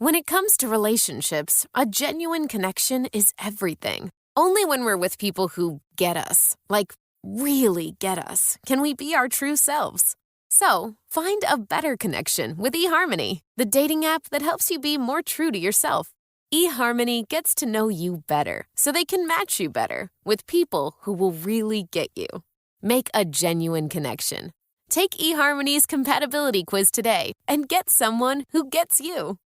When it comes to relationships, a genuine connection is everything. Only when we're with people who get us, like really get us, can we be our true selves. So, find a better connection with eHarmony, the dating app that helps you be more true to yourself. eHarmony gets to know you better so they can match you better with people who will really get you. Make a genuine connection. Take eHarmony's compatibility quiz today and get someone who gets you.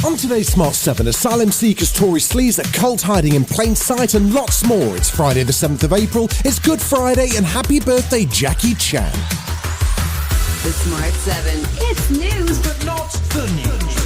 On today's Smart 7, asylum seekers, Tory sleaze, a cult hiding in plain sight, and lots more. It's Friday the 7th of April, it's Good Friday, and happy birthday, Jackie Chan. The Smart 7. It's news, but not the news.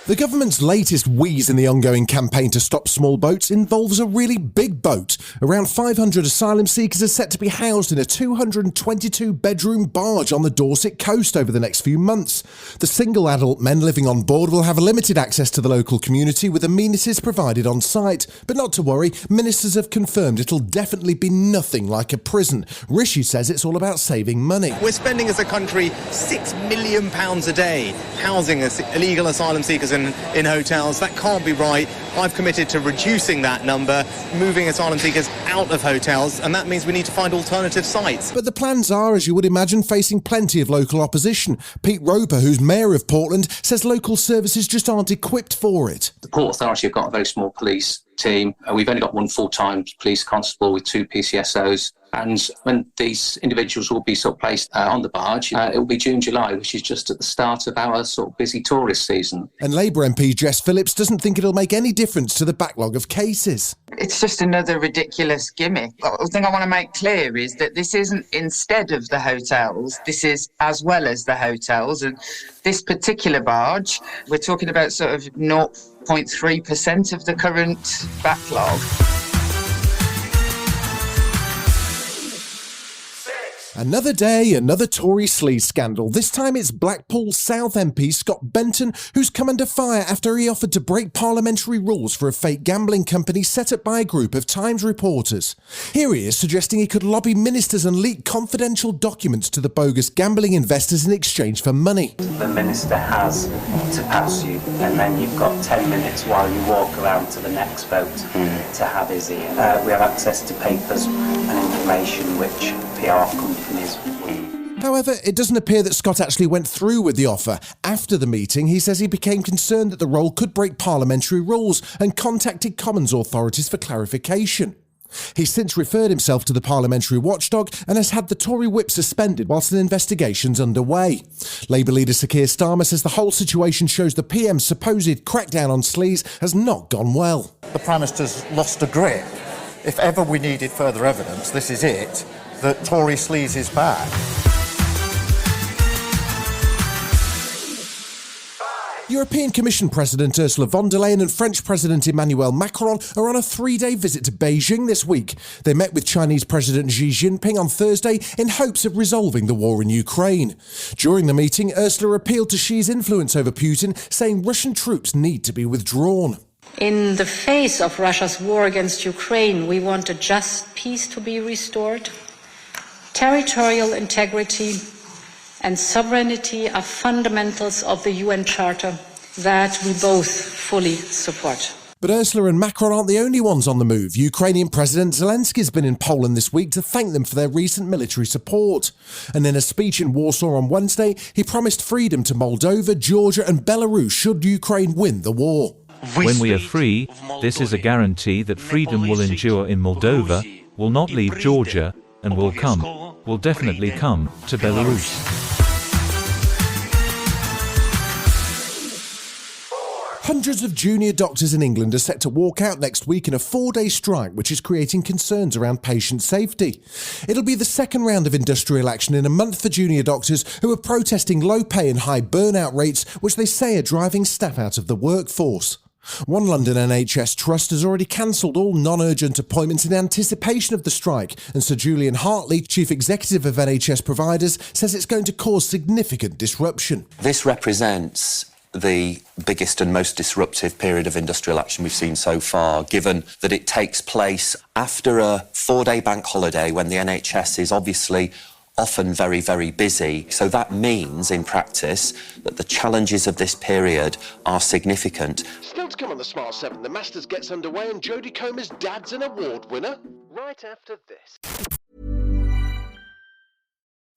The government's latest wheeze in the ongoing campaign to stop small boats involves a really big boat. Around 500 asylum seekers are set to be housed in a 222-bedroom barge on the Dorset coast over the next few months. The single adult men living on board will have limited access to the local community with amenities provided on site. But not to worry, ministers have confirmed it'll definitely be nothing like a prison. Rishi says it's all about saving money. We're spending as a country £6 million a day housing illegal asylum seekers in hotels. That can't be right. I've committed to reducing that number, moving asylum seekers out of hotels, and that means we need to find alternative sites. But the plans are, as you would imagine, facing plenty of local opposition. Pete Roper, who's mayor of Portland, says local services just aren't equipped for it. The Port Authority have got a very small police team. We've only got one full-time police constable with 2 PCSOs. And when these individuals will be sort of placed on the barge, it will be June, July, which is just at the start of our sort of busy tourist season. And Labour MP Jess Phillips doesn't think it'll make any difference to the backlog of cases. It's just another ridiculous gimmick. The thing I want to make clear is that this isn't instead of the hotels, this is as well as the hotels. And this particular barge, we're talking about sort of 0.3% of the current backlog. Another day, another Tory sleaze scandal. This time it's Blackpool South MP Scott Benton, who's come under fire after he offered to break parliamentary rules for a fake gambling company set up by a group of Times reporters. Here he is suggesting he could lobby ministers and leak confidential documents to the bogus gambling investors in exchange for money. The minister has to pass you, and then you've got 10 minutes while you walk around to the next vote to have his ear. We have access to papers and information which PR companies. However, it doesn't appear that Scott actually went through with the offer. After the meeting, he says he became concerned that the role could break parliamentary rules and contacted Commons authorities for clarification. He's since referred himself to the parliamentary watchdog and has had the Tory whip suspended whilst an investigation's underway. Labour leader Sir Keir Starmer says the whole situation shows the PM's supposed crackdown on sleaze has not gone well. The Prime Minister's lost a grip. If ever we needed further evidence, this is it, that Tory sleaze is back. European Commission President Ursula von der Leyen and French President Emmanuel Macron are on a 3-day visit to Beijing this week. They met with Chinese President Xi Jinping on Thursday in hopes of resolving the war in Ukraine. During the meeting, Ursula appealed to Xi's influence over Putin, saying Russian troops need to be withdrawn. In the face of Russia's war against Ukraine, we want a just peace to be restored. Territorial integrity and sovereignty are fundamentals of the UN Charter that we both fully support. But Ursula and Macron aren't the only ones on the move. Ukrainian President Zelensky's been in Poland this week to thank them for their recent military support. And in a speech in Warsaw on Wednesday, he promised freedom to Moldova, Georgia and Belarus should Ukraine win the war. When we are free, this is a guarantee that freedom will endure in Moldova, will not leave Georgia, and will definitely come, to Belarus. Hundreds of junior doctors in England are set to walk out next week in a 4-day strike, which is creating concerns around patient safety. It'll be the second round of industrial action in a month for junior doctors who are protesting low pay and high burnout rates, which they say are driving staff out of the workforce. One London NHS trust has already cancelled all non-urgent appointments in anticipation of the strike, and Sir Julian Hartley, Chief Executive of NHS Providers, says it's going to cause significant disruption. This represents the biggest and most disruptive period of industrial action we've seen so far, given that it takes place after a 4-day bank holiday when the NHS is obviously often very, very busy. So that means, in practice, that the challenges of this period are significant. Still to come on the Smart 7, the Masters gets underway and Jodie Comer's dad's an award winner. Right after this.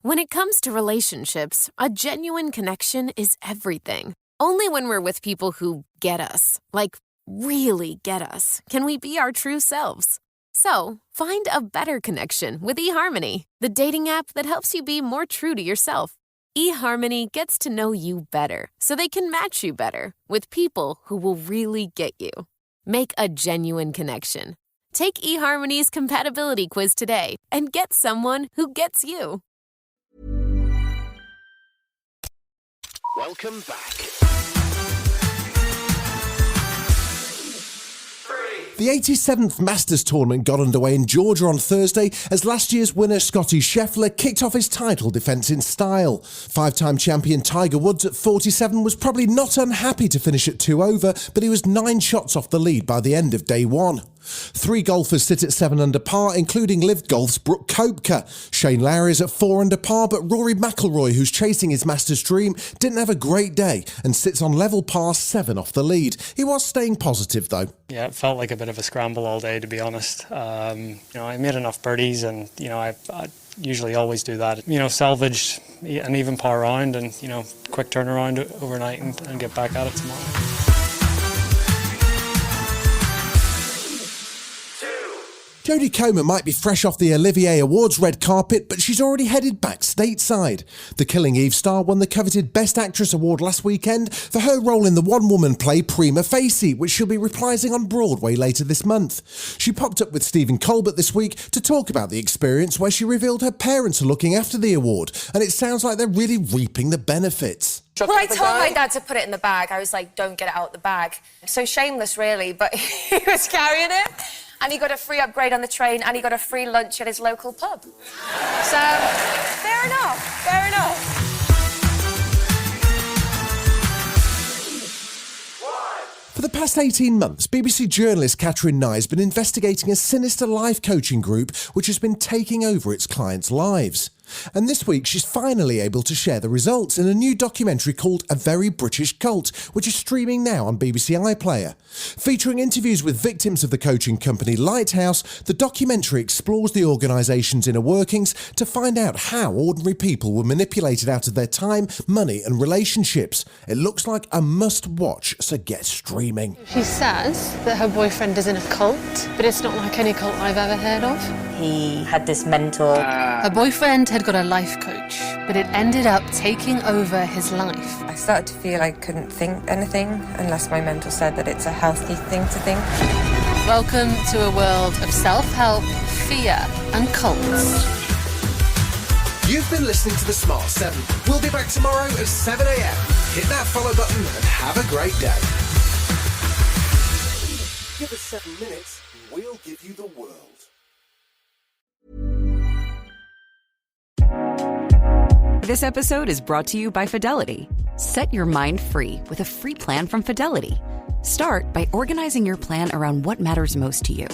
When it comes to relationships, a genuine connection is everything. Only when we're with people who get us, like really get us, can we be our true selves. So, find a better connection with eHarmony, the dating app that helps you be more true to yourself. eHarmony gets to know you better so they can match you better with people who will really get you. Make a genuine connection. Take eHarmony's compatibility quiz today and get someone who gets you. Welcome back. The 87th Masters tournament got underway in Georgia on Thursday as last year's winner Scottie Scheffler kicked off his title defence in style. Five-time champion Tiger Woods at 47 was probably not unhappy to finish at 2 over, but he was 9 shots off the lead by the end of day 1. 3 golfers sit at 7 under par, including Live Golf's Brooke Koepka. Shane Lowry is at 4 under par, but Rory McIlroy, who's chasing his Masters dream, didn't have a great day and sits on level par 7 off the lead. He was staying positive though. Yeah, it felt like a bit of a scramble all day, to be honest. I made enough birdies and, I usually always do that. Salvaged an even par round and, quick turnaround overnight and get back at it tomorrow. Jodie Comer might be fresh off the Olivier Awards red carpet, but she's already headed back stateside. The Killing Eve star won the coveted Best Actress award last weekend for her role in the one-woman play Prima Facie, which she'll be reprising on Broadway later this month. She popped up with Stephen Colbert this week to talk about the experience where she revealed her parents are looking after the award, and it sounds like they're really reaping the benefits. Well, I told my dad to put it in the bag. I was like, don't get it out the bag. So shameless, really, but he was carrying it. And he got a free upgrade on the train, and he got a free lunch at his local pub. So, fair enough. For the past 18 months, BBC journalist Catherine Nye has been investigating a sinister life coaching group which has been taking over its clients' lives. And this week she's finally able to share the results in a new documentary called A Very British Cult, which is streaming now on BBC iPlayer. Featuring interviews with victims of the coaching company Lighthouse, the documentary explores the organisation's inner workings to find out how ordinary people were manipulated out of their time, money and relationships. It looks like a must-watch, so get streaming. She says that her boyfriend is in a cult, but it's not like any cult I've ever heard of. He had this mentor. Her boyfriend had got a life coach, but it ended up taking over his life. I started to feel I couldn't think anything unless my mentor said that it's a healthy thing to think. Welcome to a world of self-help, fear and cults. You've been listening to The Smart 7. We'll be back tomorrow at 7 a.m. Hit that follow button and have a great day. Give us 7 minutes and we'll give you the world. This episode is brought to you by Fidelity. Set your mind free with a free plan from Fidelity. Start by organizing your plan around what matters most to you.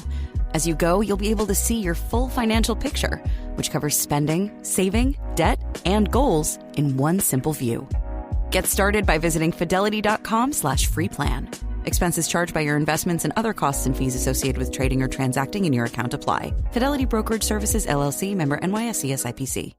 As you go, you'll be able to see your full financial picture, which covers spending, saving, debt, and goals in one simple view. Get started by visiting fidelity.com/free plan. Expenses charged by your investments and other costs and fees associated with trading or transacting in your account apply. Fidelity Brokerage Services, LLC, member NYSE SIPC.